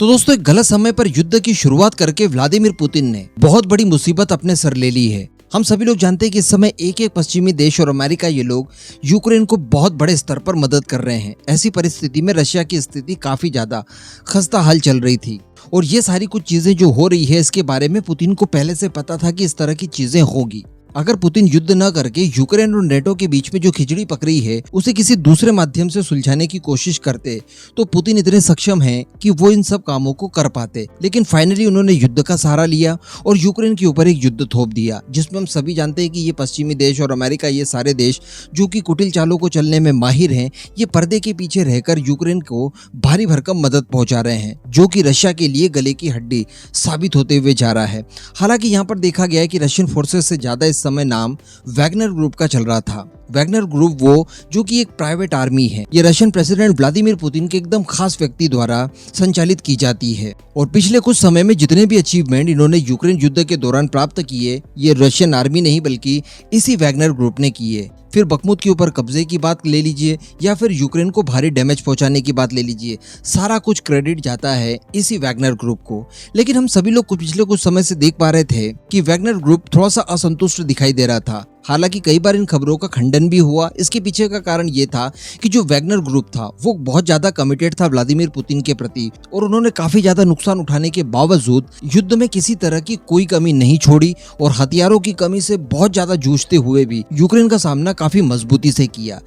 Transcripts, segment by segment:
तो दोस्तों एक गलत समय पर युद्ध की शुरुआत करके व्लादिमीर पुतिन ने बहुत बड़ी मुसीबत अपने सर ले ली है। हम सभी लोग जानते हैं कि इस समय एक एक पश्चिमी देश और अमेरिका ये लोग यूक्रेन को बहुत बड़े स्तर पर मदद कर रहे हैं। ऐसी परिस्थिति में रशिया की स्थिति काफी ज्यादा खस्ता हाल चल रही थी और ये सारी कुछ चीजें जो हो रही है इसके बारे में पुतिन को पहले से पता था कि इस तरह की चीजें होगी। अगर पुतिन युद्ध न करके यूक्रेन और नेटो के बीच में जो खिचड़ी पकड़ी है उसे किसी दूसरे माध्यम से सुलझाने की कोशिश करते तो पुतिन इतने सक्षम हैं कि वो इन सब कामों को कर पाते। लेकिन फाइनली उन्होंने युद्ध का सहारा लिया और यूक्रेन के ऊपर एक युद्ध थोप दिया, जिसमें हम सभी जानते हैं कि ये पश्चिमी देश और अमेरिका, ये सारे देश जो कि कुटिल चालों को चलने में माहिर हैं, ये पर्दे के पीछे रहकर यूक्रेन को भारी भरकम मदद पहुंचा रहे हैं, जो कि रशिया के लिए गले की हड्डी साबित होते हुए जा रहा है। हालांकि यहाँ पर देखा गया है कि रशियन फोर्सेस से ज्यादा इस समय नाम वैगनर ग्रुप का चल रहा था। वैगनर ग्रुप वो जो कि एक प्राइवेट आर्मी है, ये रशियन प्रेसिडेंट व्लादिमीर पुतिन के एकदम खास व्यक्ति द्वारा संचालित की जाती है और पिछले कुछ समय में जितने भी अचीवमेंट इन्होंने यूक्रेन युद्ध के दौरान प्राप्त किए, ये रशियन आर्मी नहीं बल्कि इसी वैगनर ग्रुप ने किए। फिर बखमुत के ऊपर कब्जे की बात ले लीजिए या फिर यूक्रेन को भारी डैमेज पहुंचाने की बात ले लीजिए, सारा कुछ क्रेडिट जाता है इसी वैगनर ग्रुप को। लेकिन हम सभी लोग पिछले कुछ समय से देख पा रहे थे कि वैगनर ग्रुप थोड़ा सा असंतुष्ट दिखाई दे रहा था। हालांकि कई बार इन खबरों का खंडन भी हुआ। इसके पीछे का कारण ये था कि जो वैगनर ग्रुप था वो बहुत ज्यादा कमिटेड था व्लादिमीर पुतिन के प्रति और उन्होंने काफी ज्यादा नुकसान उठाने के बावजूद युद्ध में किसी तरह की कोई कमी नहीं छोड़ी और हथियारों की कमी से बहुत ज्यादा जूझते हुए भी यूक्रेन का सामना काफी मजबूती से किया।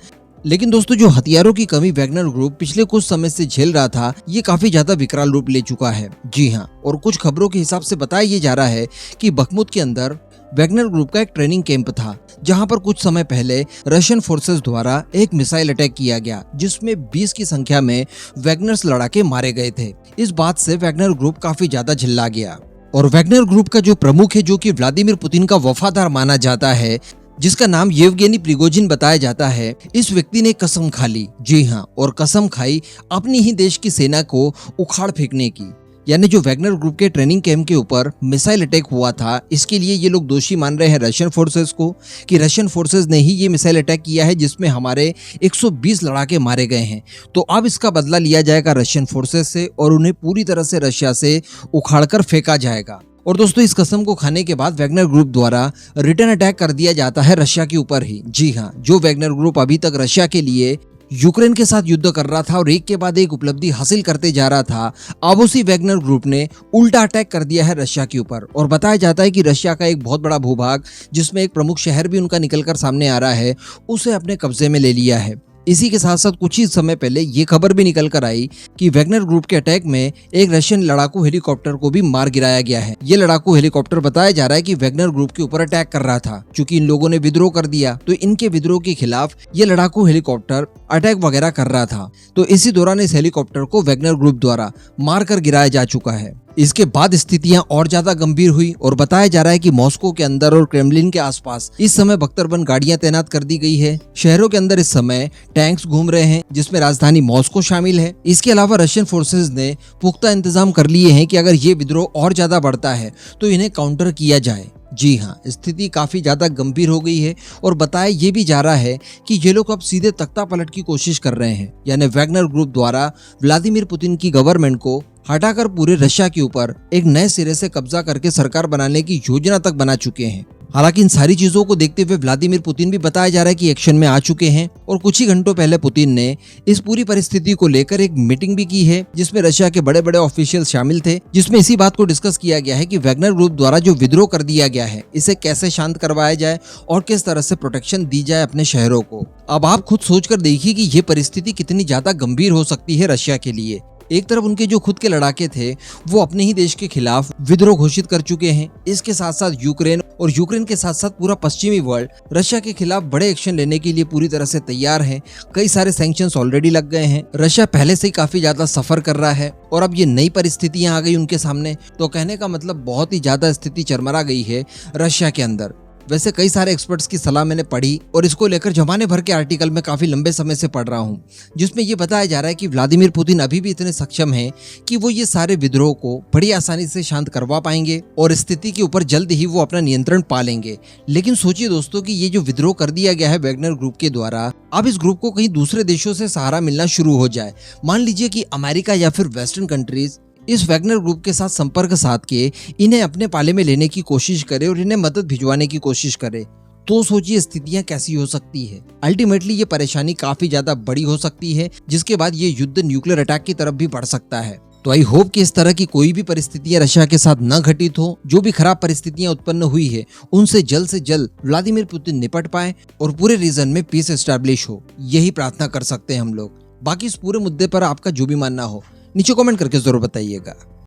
लेकिन दोस्तों जो हथियारों की कमी वैगनर ग्रुप पिछले कुछ समय से झेल रहा था, ये काफी ज्यादा विकराल रूप ले चुका है। जी हाँ, और कुछ खबरों के हिसाब से बताया ये जा रहा है कि बखमुत के अंदर वैगनर ग्रुप का एक ट्रेनिंग कैंप था, जहां पर कुछ समय पहले रशियन फोर्सेस द्वारा एक मिसाइल अटैक किया गया, जिसमें 20 की संख्या में वैगनर्स लड़ाके मारे गए थे। इस बात से वैगनर ग्रुप काफी ज्यादा झिल्ला गया और वैगनर ग्रुप का जो प्रमुख है, जो कि व्लादिमीर पुतिन का वफादार माना जाता है, जिसका नाम येवगेनी प्रिगोजिन बताया जाता है, इस व्यक्ति ने कसम खा ली। जी हाँ, और कसम खाई अपनी ही देश की सेना को उखाड़ फेंकने की। यानी जो वैगनर ग्रुप के ट्रेनिंग कैंप के ऊपर मिसाइल अटैक हुआ था, इसके लिए ये लोग दोषी मान रहे हैं रशियन फोर्सेस को कि रशियन फोर्सेस ने ही ये मिसाइल अटैक किया है, जिसमें हमारे 120 लड़ाके मारे गए हैं। तो अब इसका बदला लिया जाएगा रशियन फोर्सेस से और उन्हें पूरी तरह से रशिया से उखाड़कर फेंका जाएगा। और दोस्तों इस कसम को खाने के बाद वैगनर ग्रुप द्वारा रिटर्न अटैक कर दिया जाता है रशिया के ऊपर ही। जी हाँ, जो वैगनर ग्रुप अभी तक रशिया के लिए यूक्रेन के साथ युद्ध कर रहा था और एक के बाद एक उपलब्धि हासिल करते जा रहा था, अब उसी वैगनर ग्रुप ने उल्टा अटैक कर दिया है रशिया के ऊपर। और बताया जाता है कि रशिया का एक बहुत बड़ा भूभाग, जिसमें एक प्रमुख शहर भी उनका निकलकर सामने आ रहा है, उसे अपने कब्जे में ले लिया है। इसी के साथ साथ कुछ ही समय पहले ये खबर भी निकल कर आई कि वैगनर ग्रुप के अटैक में एक रशियन लड़ाकू हेलीकॉप्टर को भी मार गिराया गया है। ये लड़ाकू हेलीकॉप्टर बताया जा रहा है कि वैगनर ग्रुप के ऊपर अटैक कर रहा था। चूंकि इन लोगों ने विद्रोह कर दिया, तो इनके विद्रोह के खिलाफ ये लड़ाकू हेलीकॉप्टर अटैक वगैरह कर रहा था। तो इसी दौरान इस हेलीकॉप्टर को वैगनर ग्रुप द्वारा मार कर गिराया जा चुका है। इसके बाद स्थितियां और ज्यादा गंभीर हुई और बताया जा रहा है कि मॉस्को के अंदर और क्रेमलिन के आसपास इस समय बख्तरबंद गाड़ियां तैनात कर दी गई है। शहरों के अंदर इस समय टैंक्स घूम रहे हैं, जिसमें राजधानी मॉस्को शामिल है। इसके अलावा रशियन फोर्सेस ने पुख्ता इंतजाम कर लिए हैं कि अगर ये विद्रोह और ज्यादा बढ़ता है तो इन्हें काउंटर किया जाए। जी हाँ, स्थिति काफी ज्यादा गंभीर हो गई है और बताया ये भी जा रहा है कि ये लोग अब सीधे तख्ता पलट की कोशिश कर रहे हैं। यानी वैगनर ग्रुप द्वारा व्लादिमीर पुतिन की गवर्नमेंट को हटाकर पूरे रशिया के ऊपर एक नए सिरे से कब्जा करके सरकार बनाने की योजना तक बना चुके हैं। हालांकि इन सारी चीजों को देखते हुए व्लादिमीर पुतिन भी बताया जा रहा है कि एक्शन में आ चुके हैं और कुछ ही घंटों पहले पुतिन ने इस पूरी परिस्थिति को लेकर एक मीटिंग भी की है, जिसमें रशिया के बड़े बड़े ऑफिशियल शामिल थे, जिसमें इसी बात को डिस्कस किया गया है कि वैगनर ग्रुप द्वारा जो विद्रोह कर दिया गया है, इसे कैसे शांत करवाया जाए और किस तरह से प्रोटेक्शन दी जाए अपने शहरों को। अब आप खुद सोचकर देखिए कि ये परिस्थिति कितनी ज्यादा गंभीर हो सकती है रशिया के लिए। एक तरफ उनके जो खुद के लड़ाके थे वो अपने ही देश के खिलाफ विद्रोह घोषित कर चुके हैं। इसके साथ साथ यूक्रेन और यूक्रेन के साथ साथ पूरा पश्चिमी वर्ल्ड रशिया के खिलाफ बड़े एक्शन लेने के लिए पूरी तरह से तैयार है। कई सारे सैंक्शंस ऑलरेडी लग गए हैं। रशिया पहले से ही काफी ज्यादा सफर कर रहा है और अब ये नई परिस्थितियां आ गई उनके सामने, तो कहने का मतलब बहुत ही ज्यादा स्थिति चरमरा गई है रशिया के अंदर। वैसे कई सारे एक्सपर्ट्स की सलाह मैंने पढ़ी और इसको लेकर जमाने भर के आर्टिकल में काफी लंबे समय से पढ़ रहा हूँ, जिसमें ये बताया जा रहा है कि व्लादिमीर पुतिन अभी भी इतने सक्षम हैं कि वो ये सारे विद्रोह को बड़ी आसानी से शांत करवा पाएंगे और स्थिति के ऊपर जल्द ही वो अपना नियंत्रण पा लेंगे। लेकिन सोचिए दोस्तों कि ये जो विद्रोह कर दिया गया है वैगनर ग्रुप के द्वारा, अब इस ग्रुप को कहीं दूसरे देशों से सहारा मिलना शुरू हो जाए। मान लीजिए कि अमेरिका या फिर वेस्टर्न कंट्रीज इस वैगनर ग्रुप के साथ संपर्क साध के इन्हें अपने पाले में लेने की कोशिश करे और इन्हें मदद भिजवाने की कोशिश करे, तो सोचिए स्थितियां कैसी हो सकती है। अल्टीमेटली ये परेशानी काफी ज्यादा बड़ी हो सकती है, जिसके बाद ये युद्ध न्यूक्लियर अटैक की तरफ भी बढ़ सकता है। तो आई होप कि इस तरह की कोई भी परिस्थितियां रशिया के साथ न घटित हो। जो भी खराब परिस्थितियां उत्पन्न हुई है उनसे जल्द व्लादिमीर पुतिन निपट पाए और पूरे रीजन में पीस एस्टैब्लिश हो, यही प्रार्थना कर सकते हैं हम लोग। बाकी इस पूरे मुद्दे पर आपका जो भी मानना हो नीचे कमेंट करके जरूर बताइएगा।